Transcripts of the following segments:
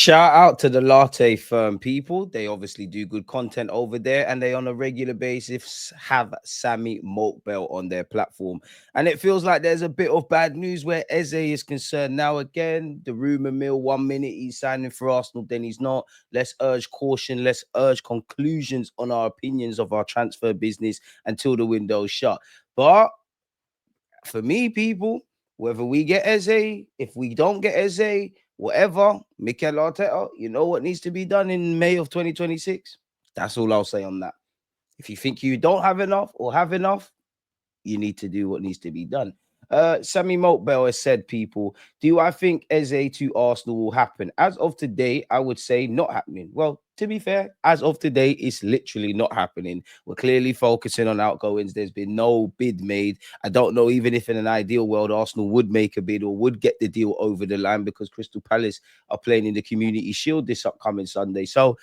Shout out to the Latte Firm people. They obviously do good content over there, and they on a regular basis have Sammy Moltbell on their platform. And it feels like there's a bit of bad news where Eze is concerned. Now, again, the rumor mill, 1 minute he's signing for Arsenal, then he's not. Let's urge caution, let's urge conclusions on our opinions of our transfer business until the window's shut. But for me, people, whether we get Eze, if we don't get Eze, whatever, Mikel Arteta, you know what needs to be done in May of 2026? That's all I'll say on that. If you think you don't have enough or have enough, you need to do what needs to be done. Sammy Moltbell has said, people, do I think Eze to Arsenal will happen? As of today, I would say not happening. Well, to be fair, as of today, it's literally not happening. We're clearly focusing on outgoings. There's been no bid made. I don't know even if in an ideal world, Arsenal would make a bid or would get the deal over the line because Crystal Palace are playing in the Community Shield this upcoming Sunday. So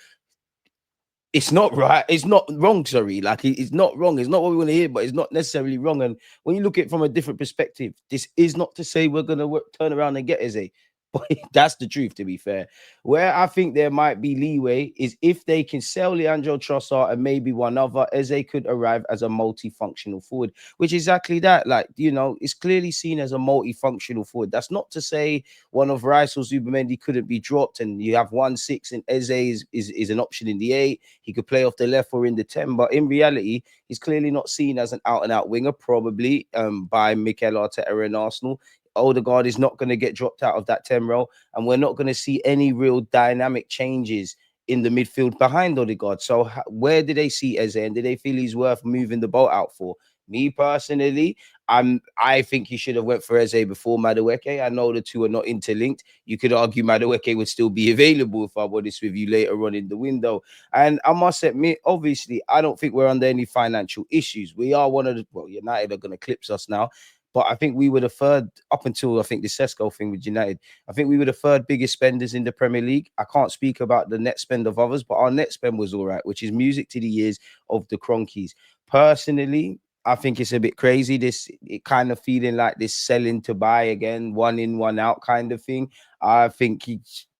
it's not right. It's not wrong. Sorry, like it's not wrong. It's not what we want to hear, but it's not necessarily wrong. And when you look at it from a different perspective, this is not to say we're gonna turn around and get Eze, but that's the truth. To be fair, where I think there might be leeway is if they can sell Leandro Trossard and maybe one other, Eze could arrive as a multifunctional forward, which is exactly that. Like it's clearly seen as a multifunctional forward. That's not to say one of Rice or Zubimendi couldn't be dropped, and you have 1-6, and Eze is an option in the 8. He could play off the left or in the 10, but in reality, he's clearly not seen as an out-and-out winger, probably by Mikel Arteta and Arsenal. Odegaard is not going to get dropped out of that 10 role, and we're not going to see any real dynamic changes in the midfield behind Odegaard. So where do they see Eze, and do they feel he's worth moving the boat out for? Me personally, I think he should have went for Eze before Madueke. I know the two are not interlinked. You could argue Madueke would still be available, if I'm honest with you, later on in the window. And I must admit, obviously, I don't think we're under any financial issues. We are one of the, well, United are going to clips us now. But I think we were the third, up until I think the Sesko thing with United, I think we were the third biggest spenders in the Premier League. I can't speak about the net spend of others, but our net spend was all right, which is music to the ears of the Cronkies. Personally, I think it's a bit crazy. It kind of feeling like this selling to buy again, one in, one out kind of thing. I think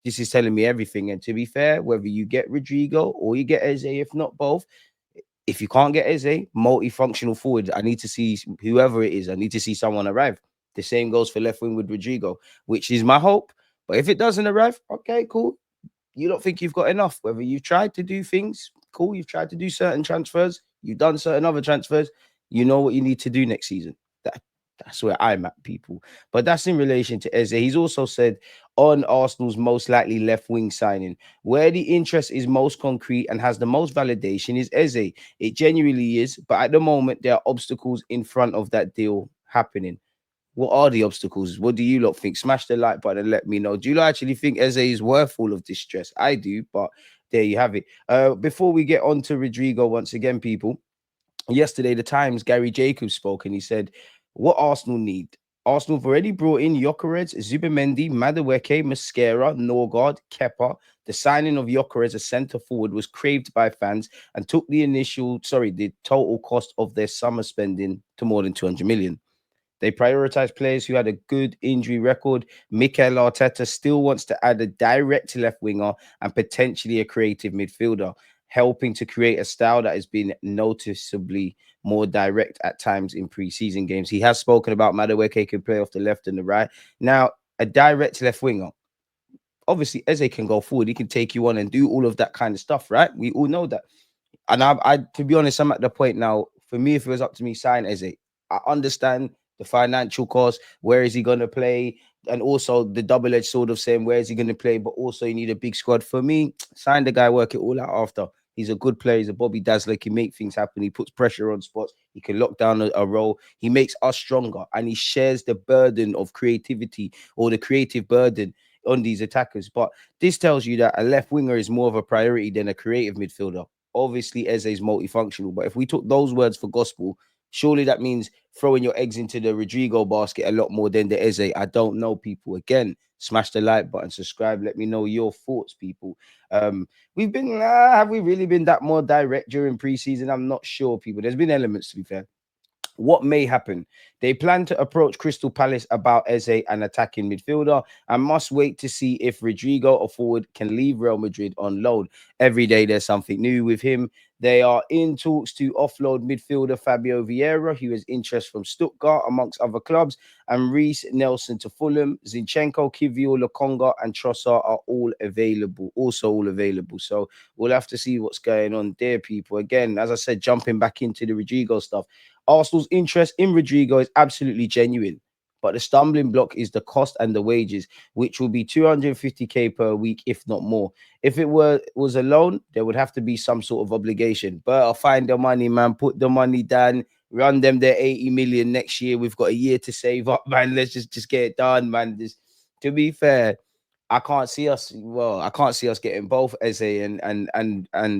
this is telling me everything. And to be fair, whether you get Rodrygo or you get Eze, if not both, if you can't get Eze, multifunctional forward, I need to see whoever it is. I need to see someone arrive. The same goes for left wing with Rodrygo, which is my hope. But if it doesn't arrive, okay, cool. You don't think you've got enough. Whether you've tried to do things, cool. You've tried to do certain transfers. You've done certain other transfers. You know what you need to do next season. That's where I'm at, people. But that's in relation to Eze. He's also said on Arsenal's most likely left wing signing, where the interest is most concrete and has the most validation is Eze. It genuinely is. But at the moment, there are obstacles in front of that deal happening. What are the obstacles? What do you lot think? Smash the like button and let me know. Do you actually think Eze is worth all of this stress? I do, but there you have it. Before we get on to Rodrygo once again, people, yesterday, the Times, Gary Jacobs spoke and he said, what Arsenal need? Arsenal have already brought in Gyökeres, Zubimendi, Madueke, Mosquera, Norgard, Kepa. The signing of Gyökeres as centre forward was craved by fans and took the total cost of their summer spending to more than 200 million. They prioritized players who had a good injury record. Mikel Arteta still wants to add a direct left winger and potentially a creative midfielder, helping to create a style that has been noticeably more direct at times in preseason games. He has spoken about Madueke can play off the left and the right. Now, a direct left winger. Obviously, Eze can go forward. He can take you on and do all of that kind of stuff, right? We all know that. And I to be honest, I'm at the point now, for me, if it was up to me, sign Eze. I understand the financial cost. Where is he going to play? And also the double-edged sword of saying, where is he going to play? But also you need a big squad. For me, sign the guy, work it all out after. He's a good player. He's a Bobby Dazzler. He can make things happen. He puts pressure on spots. He can lock down a role. He makes us stronger. And he shares the burden of creativity or the creative burden on these attackers. But this tells you that a left winger is more of a priority than a creative midfielder. Obviously, Eze is multifunctional. But if we took those words for gospel, surely that means throwing your eggs into the Rodrygo basket a lot more than the Eze. I don't know, people. Again, smash the like button, subscribe. Let me know your thoughts, people. Have we really been that more direct during preseason? I'm not sure, people. There's been elements, to be fair. What may happen? They plan to approach Crystal Palace about Eze, an attacking midfielder, and must wait to see if Rodrygo, a forward, can leave Real Madrid on loan. Every day there's something new with him. They are in talks to offload midfielder Fabio Vieira, who has interest from Stuttgart, amongst other clubs, and Reece Nelson to Fulham. Zinchenko, Kivio, Lokonga, and Trossard are all available, also all available. So we'll have to see what's going on there, people. Again, as I said, jumping back into the Rodrygo stuff. Arsenal's interest in Rodrygo is absolutely genuine, but the stumbling block is the cost and the wages, which will be 250k per week, if not more. If it was a loan, there would have to be some sort of obligation. But I'll find the money, man. Put the money down. Run them their 80 million next year. We've got a year to save up, man. Let's just get it done, man. To be fair, I can't see us. Well, I can't see us getting both Eze and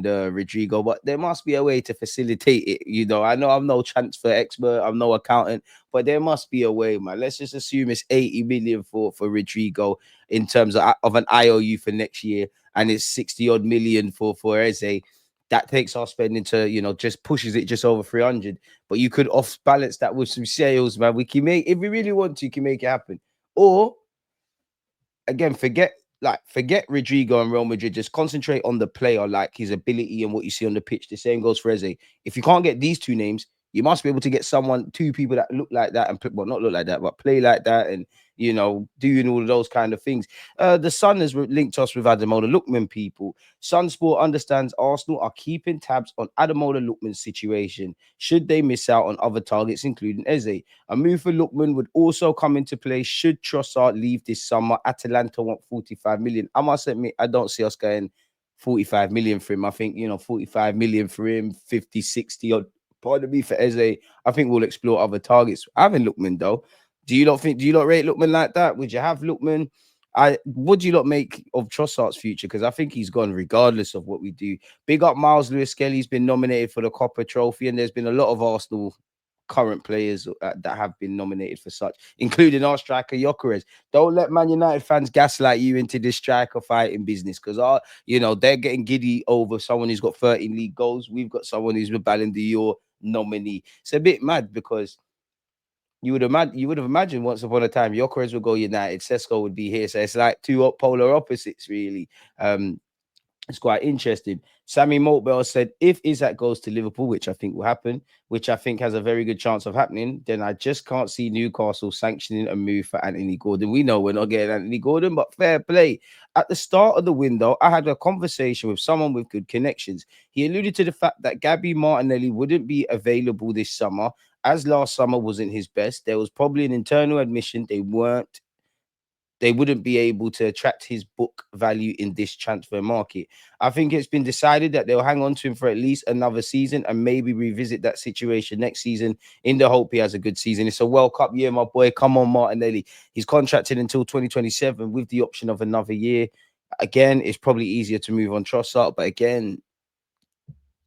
Rodrigo, but there must be a way to facilitate it. I know I'm no transfer expert, I'm no accountant, but there must be a way, man. Let's just assume it's 80 million for Rodrigo in terms of an IOU for next year, and it's 60 odd million for Eze. That takes our spending to just pushes it just over 300. But you could off balance that with some sales, man. We can make, if we really want to, you can make it happen. Or again, forget Rodrigo and Real Madrid. Just concentrate on the player, like his ability and what you see on the pitch. The same goes for Eze. If you can't get these two names, you must be able to get two people that look like that and well, not look like that, but play like that, and doing all of those kind of things. The Sun has linked us with Ademola Lookman, people. Sunsport understands Arsenal are keeping tabs on Ademola Lookman's situation should they miss out on other targets, including Eze. A move for Lookman would also come into play should Trossard leave this summer. Atalanta want 45 million. I must admit, I don't see us going 45 million for him. I think, 45 million for him, 50, 60 odd. Pardon me for Eze. I think we'll explore other targets. I haven't Lookman though. Do you not rate Lookman like that? Would you have Lookman? What do you not make of Trossard's future? Because I think he's gone regardless of what we do. Big up Miles Lewis Kelly's been nominated for the Copper Trophy, and there's been a lot of Arsenal current players that have been nominated for such, including our striker Gyökeres. Don't let Man United fans gaslight you into this striker fighting business, because they're getting giddy over someone who's got 13 league goals. We've got someone who's a Ballon d'Or nominee. It's a bit mad because you would have imagined once upon a time Gyökeres would go United, Sesko would be here. So it's like two polar opposites, really. It's quite interesting. Sammy Maltbell said, if Isak goes to Liverpool, which I think will happen, which I think has a very good chance of happening, then I just can't see Newcastle sanctioning a move for Anthony Gordon. We know we're not getting Anthony Gordon, but fair play. At the start of the window, I had a conversation with someone with good connections. He alluded to the fact that Gabby Martinelli wouldn't be available this summer, as last summer wasn't his best. There was probably an internal admission they wouldn't be able to attract his book value in this transfer market. I think it's been decided that they'll hang on to him for at least another season and maybe revisit that situation next season in the hope he has a good season. It's a World Cup year, my boy. Come on, Martinelli. He's contracted until 2027 with the option of another year. Again, it's probably easier to move on Trossard, but again,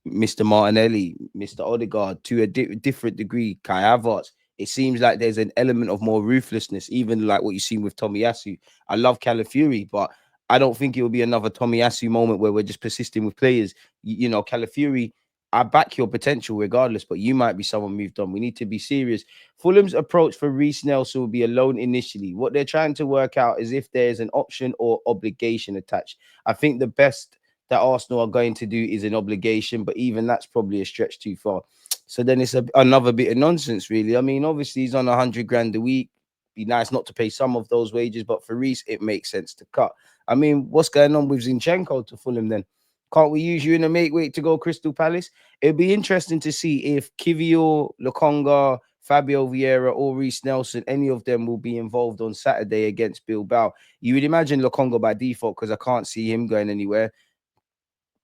Mr. Martinelli, Mr. Odegaard, to a different degree, Kai Havertz. It seems like there's an element of more ruthlessness, even like what you've seen with Tomiyasu. I love Calafiori, but I don't think it will be another Tomiyasu moment where we're just persisting with players. Calafiori, I back your potential regardless, but you might be someone moved on. We need to be serious. Fulham's approach for Reece Nelson will be a loan initially. What they're trying to work out is if there's an option or obligation attached. I think the best that Arsenal are going to do is an obligation, but even that's probably a stretch too far. So then it's another bit of nonsense, really. I mean, obviously he's on 100 grand a week. Be nice not to pay some of those wages, but for Reece, it makes sense to cut. I mean, what's going on with Zinchenko to Fulham then? Can't we use you in a make weight to go Crystal Palace? It'd be interesting to see if Kivio, Lokonga, Fabio Vieira, or Reece Nelson, any of them will be involved on Saturday against Bilbao. You would imagine Lokonga by default, because I can't see him going anywhere.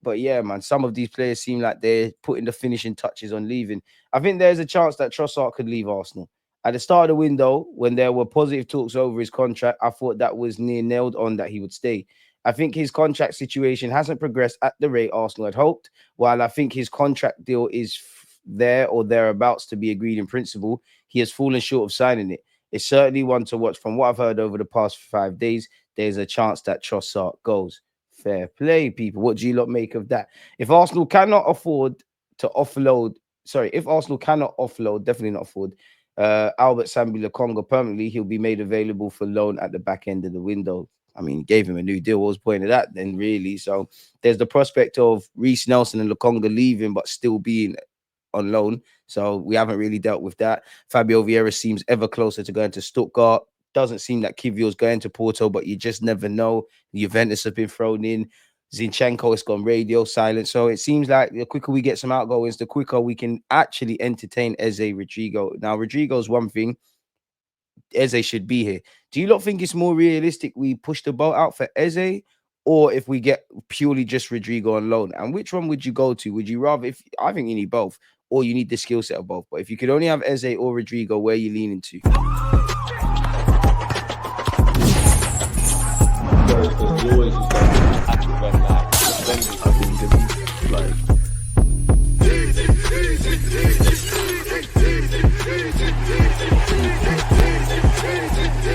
But yeah, man, some of these players seem like they're putting the finishing touches on leaving. I think there's a chance that Trossard could leave Arsenal. At the start of the window, when there were positive talks over his contract, I thought that was near nailed on that he would stay. I think his contract situation hasn't progressed at the rate Arsenal had hoped. While I think his contract deal is there or thereabouts to be agreed in principle, he has fallen short of signing it. It's certainly one to watch. From what I've heard over the past 5 days, there's a chance that Trossard goes. Fair play, people. What do you lot make of that? If Arsenal cannot afford to offload if Arsenal cannot offload, definitely not afford Albert Sambi Lokonga permanently, he'll be made available for loan at the back end of the window. I mean, gave him a new deal. What was the point of that then, really? So there's the prospect of Reece Nelson and Lokonga leaving, but still being on loan. So we haven't really dealt with that. Fabio Vieira seems ever closer to going to Stuttgart. Doesn't seem that Kivio's going to Porto, but you just never know. Juventus have been thrown in. Zinchenko has gone radio silent. So it seems like the quicker we get some outgoings, the quicker we can actually entertain Eze Rodrygo. Now, Rodrygo's one thing. Eze should be here. Do you not think it's more realistic we push the boat out for Eze, or if we get purely just Rodrygo on loan? And which one would you go to? Would you rather, if I think you need both, or you need the skill set of both. But if you could only have Eze or Rodrygo, where are you leaning to? Because you always just got to when